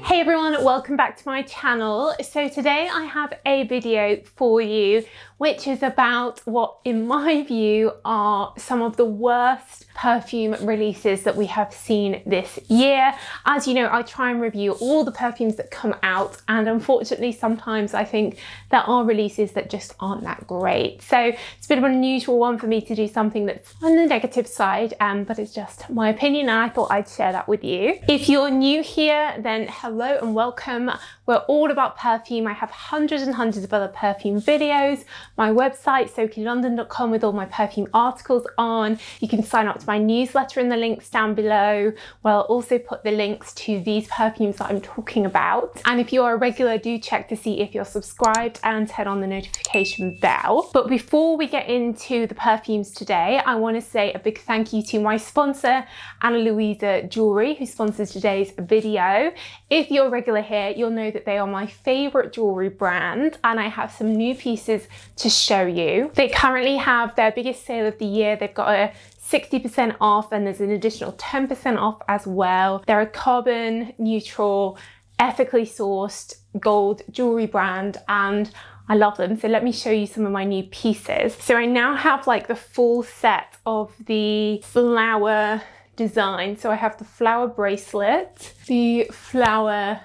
Hey everyone, welcome back to my channel. So today I have a video for you which is about what in my view are some of the worst perfume releases that we have seen this year. As you know, I try and review all the perfumes that come out, and unfortunately sometimes I think there are releases that just aren't that great. So it's a bit of an unusual one for me to do something that's on the negative side, but it's just my opinion and I thought I'd share that with you. If you're new here, then hello and welcome. We're all about perfume. I have hundreds and hundreds of other perfume videos. My website, SokiLondon.com, with all my perfume articles on. You can sign up to my newsletter in the links down below, where I'll also put the links to these perfumes that I'm talking about. And if you're a regular, do check to see if you're subscribed and turn on the notification bell. But before we get into the perfumes today, I want to say a big thank you to my sponsor, Anna Louisa Jewelry, who sponsors today's video. If you're a regular here, you'll know that they are my favorite jewelry brand, and I have some new pieces to show you. They currently have their biggest sale of the year. They've got a 60% off and there's an additional 10% off as well. They're a carbon neutral, ethically sourced gold jewelry brand and I love them. So let me show you some of my new pieces. So I now have like the full set of the flower design. So I have the flower bracelet, the flower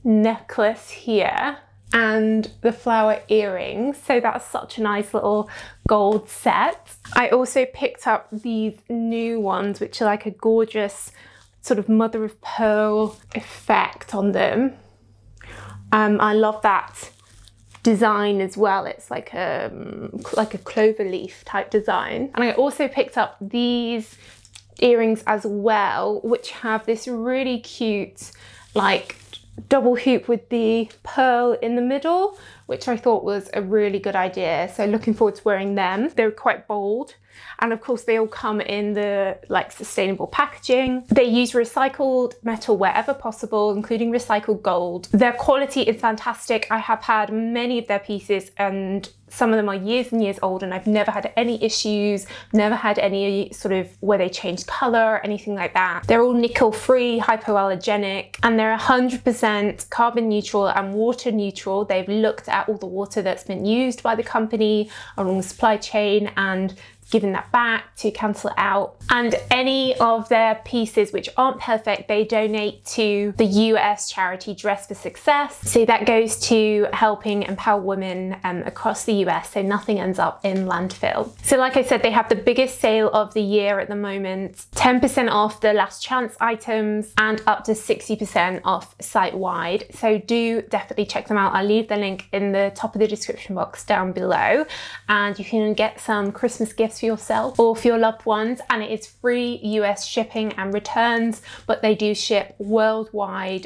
necklace here, and the flower earrings. So that's such a nice little gold set. I also picked up these new ones, which are like a gorgeous sort of mother of pearl effect on them. I love that design as well. It's like a clover leaf type design. And I also picked up these earrings as well, which have this really cute like double hoop with the pearl in the middle, which I thought was a really good idea. So looking forward to wearing them. They're quite bold. And of course they all come in the like sustainable packaging. They use recycled metal wherever possible, including recycled gold. Their quality is fantastic. I have had many of their pieces and some of them are years and years old and I've never had any issues, never had any sort of where they changed color or anything like that. They're all nickel free, hypoallergenic, and they're 100% carbon neutral and water neutral. They've looked at all the water that's been used by the company along the supply chain and giving that back to cancel it out. And any of their pieces which aren't perfect, they donate to the US charity Dress for Success. So that goes to helping empower women across the US, so nothing ends up in landfill. So like I said, they have the biggest sale of the year at the moment, 10% off the last chance items and up to 60% off site-wide. So do definitely check them out. I'll leave the link in the top of the description box down below, and you can get some Christmas gifts for yourself or for your loved ones, and it is free US shipping and returns, but they do ship worldwide,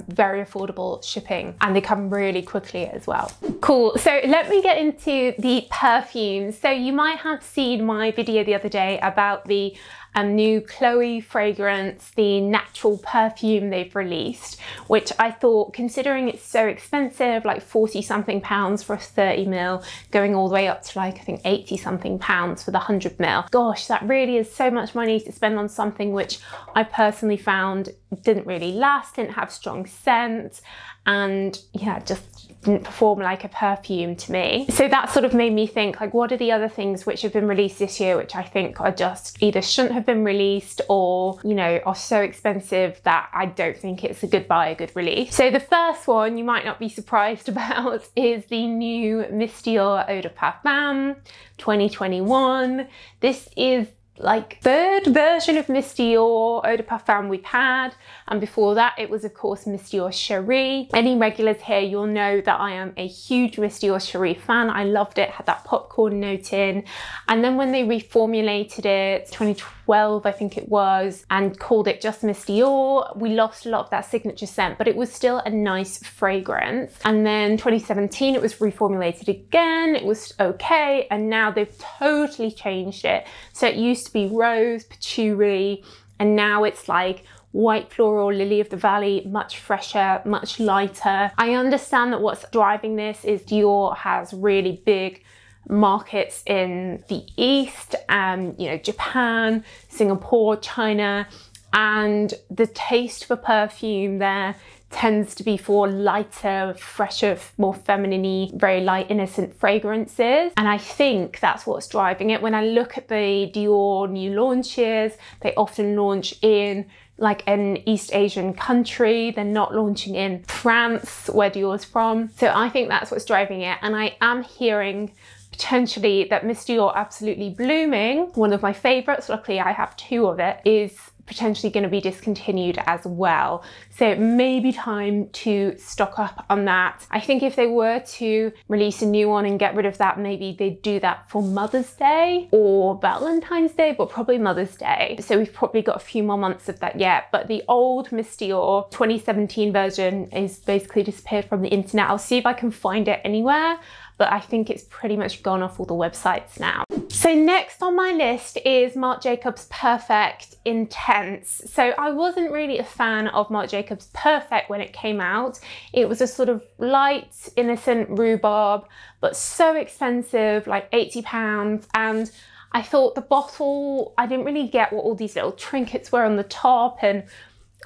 very affordable shipping, and they come really quickly as well. Cool, so let me get into the perfumes. So you might have seen my video the other day about the new Chloe fragrance, the natural perfume they've released, which I thought, considering it's so expensive, like 40 something pounds for a 30 ml, going all the way up to like I think 80 something pounds for the 100 ml. Gosh, that really is so much money to spend on something which I personally found didn't really last, didn't have strong scent, and yeah, just didn't perform like a perfume to me. So that sort of made me think, like, what are the other things which have been released this year which I think are just either shouldn't have been released or, you know, are so expensive that I don't think it's a good buy, a good release. So the first one you might not be surprised about is the new Miss Dior Eau de Parfum 2021. This is like third version of Miss Dior Eau de Parfum we've had, and before that it was of course Miss Dior Cherie. Any regulars here, you'll know that I am a huge Miss Dior Cherie fan. I loved it, had that popcorn note in, and then when they reformulated it 2012 I think it was, and called it just Miss Dior, we lost a lot of that signature scent, but it was still a nice fragrance. And then 2017 it was reformulated again, it was okay, and now they've totally changed it. So it used to be rose, patchouli, and now it's like white floral, lily of the valley, much fresher, much lighter. I understand that what's driving this is Dior has really big markets in the East, you know, Japan, Singapore, China, and the taste for perfume there tends to be for lighter, fresher, more feminine-y, very light, innocent fragrances. And I think that's what's driving it. When I look at the Dior new launches, they often launch in like an East Asian country. They're not launching in France, where Dior's from. So I think that's what's driving it. And I am hearing potentially that Miss Dior Absolutely Blooming, one of my favorites, luckily I have 2 of it, is potentially going to be discontinued as well. So it may be time to stock up on that. I think if they were to release a new one and get rid of that, maybe they'd do that for Mother's Day or Valentine's Day, but probably Mother's Day. So we've probably got a few more months of that yet. But the old Miss Dior 2017 version is basically disappeared from the internet. I'll see if I can find it anywhere, but I think it's pretty much gone off all the websites now. So next on my list is Marc Jacobs Perfect Intense. So I wasn't really a fan of Marc Jacobs Perfect when it came out. It was a sort of light, innocent rhubarb, but so expensive, like £80. And I thought the bottle, I didn't really get what all these little trinkets were on the top, and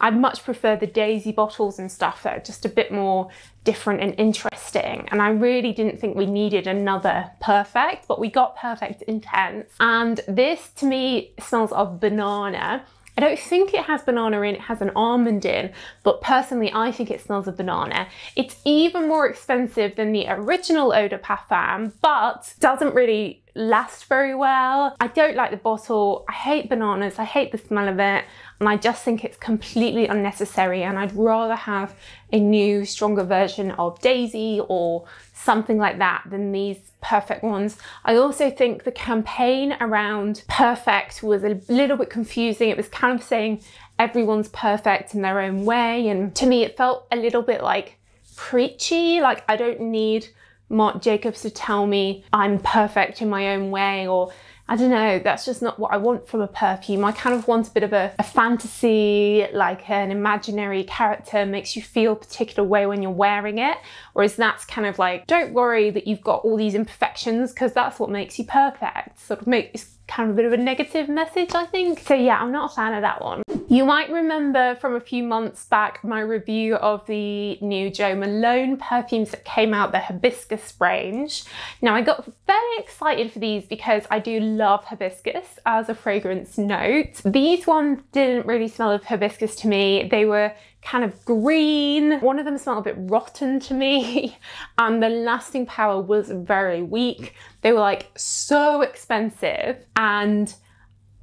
I much prefer the daisy bottles and stuff that are just a bit more different and interesting. And I really didn't think we needed another Perfect, but we got Perfect Intense. And this to me smells of banana. I don't think it has banana in, it has an almond in, but personally I think it smells of banana. It's even more expensive than the original Eau de Parfum, but doesn't really last very well. I don't like the bottle, I hate bananas, I hate the smell of it, and I just think it's completely unnecessary, and I'd rather have a new, stronger version of Daisy or something like that than these Perfect ones. I also think the campaign around Perfect was a little bit confusing. It was kind of saying everyone's perfect in their own way, and to me it felt a little bit like preachy, like I don't need Marc Jacobs to tell me I'm perfect in my own way, or I don't know, that's just not what I want from a perfume. I kind of want a bit of a fantasy, like an imaginary character makes you feel a particular way when you're wearing it. Whereas that's kind of like, don't worry that you've got all these imperfections because that's what makes you perfect. Sort of it's kind of a bit of a negative message, I think. So yeah, I'm not a fan of that one. You might remember from a few months back my review of the new Jo Malone perfumes that came out, the hibiscus range. Now I got very excited for these because I do love hibiscus as a fragrance note. These ones didn't really smell of hibiscus to me. They were kind of green. One of them smelled a bit rotten to me, and the lasting power was very weak. They were like so expensive, and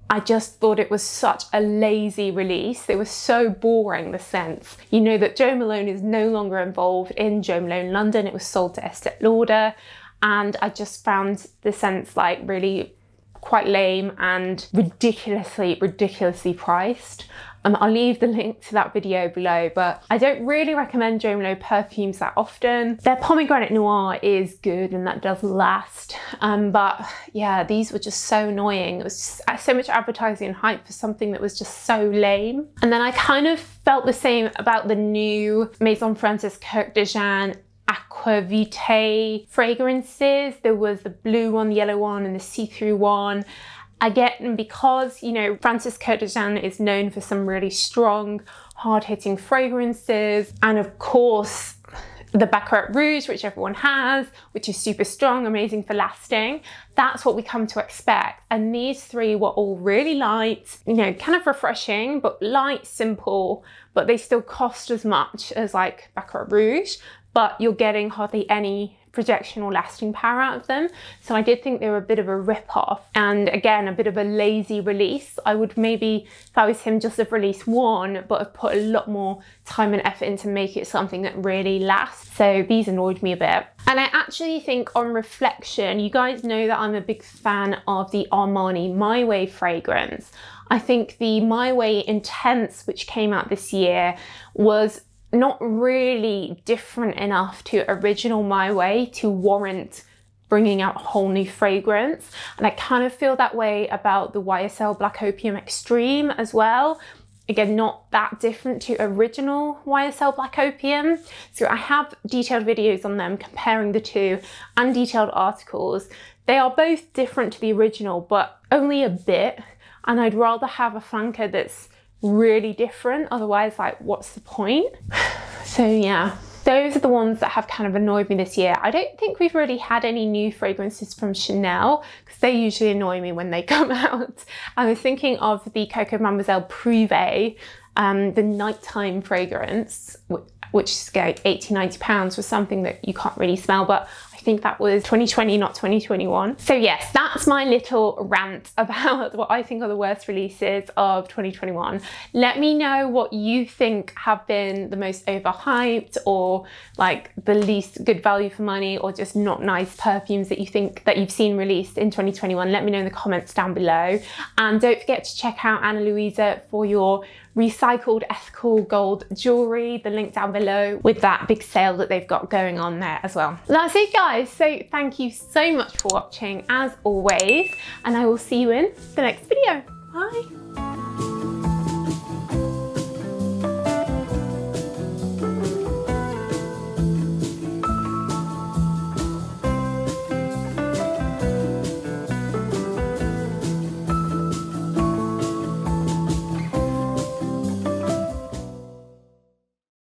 I just thought it was such a lazy release. They were so boring, the scents. You know that Jo Malone is no longer involved in Jo Malone London. It was sold to Estee Lauder, and I just found the scents like really quite lame and ridiculously priced. I'll leave the link to that video below, but I don't really recommend Jo Malone perfumes that often. Their Pomegranate Noir is good and that does last, but yeah, these were just so annoying. It was just so much advertising and hype for something that was just so lame. And then I kind of felt the same about the new Maison Francis Kurkdjian de Jeanne Aqua Vitae fragrances. There was the blue one, the yellow one, and the see-through one. Again, because, you know, Francis Kurkdjian de Jeanne is known for some really strong, hard-hitting fragrances, and of course, the Baccarat Rouge, which everyone has, which is super strong, amazing for lasting. That's what we come to expect. And these three were all really light, you know, kind of refreshing, but light, simple, but they still cost as much as like Baccarat Rouge, but you're getting hardly any projection or lasting power out of them. So I did think they were a bit of a rip-off, and again a bit of a lazy release. I would maybe, if I was him, just have released one, but have put a lot more time and effort into make it something that really lasts. So these annoyed me a bit. And I actually think on reflection, you guys know that I'm a big fan of the Armani My Way fragrance. I think the My Way Intense, which came out this year, was not really different enough to original My Way to warrant bringing out a whole new fragrance. And I kind of feel that way about the YSL Black Opium Extreme as well. Again, not that different to original YSL Black Opium. So I have detailed videos on them comparing the two and detailed articles. They are both different to the original, but only a bit. And I'd rather have a flanker that's really different. Otherwise, like, what's the point? So yeah, those are the ones that have kind of annoyed me this year. I don't think we've really had any new fragrances from Chanel because they usually annoy me when they come out. I was thinking of the Coco Mademoiselle Privé, the nighttime fragrance, which is like £80–90 for something that you can't really smell, but I think that was 2020, not 2021. So yes, that's my little rant about what I think are the worst releases of 2021. Let me know what you think have been the most overhyped, or like the least good value for money, or just not nice perfumes that you think that you've seen released in 2021. Let me know in the comments down below. And don't forget to check out Ana Luisa for your recycled ethical gold jewelry. The link down below with that big sale that they've got going on there as well. That's it, guys. So thank you so much for watching as always, and I will see you in the next video. Bye.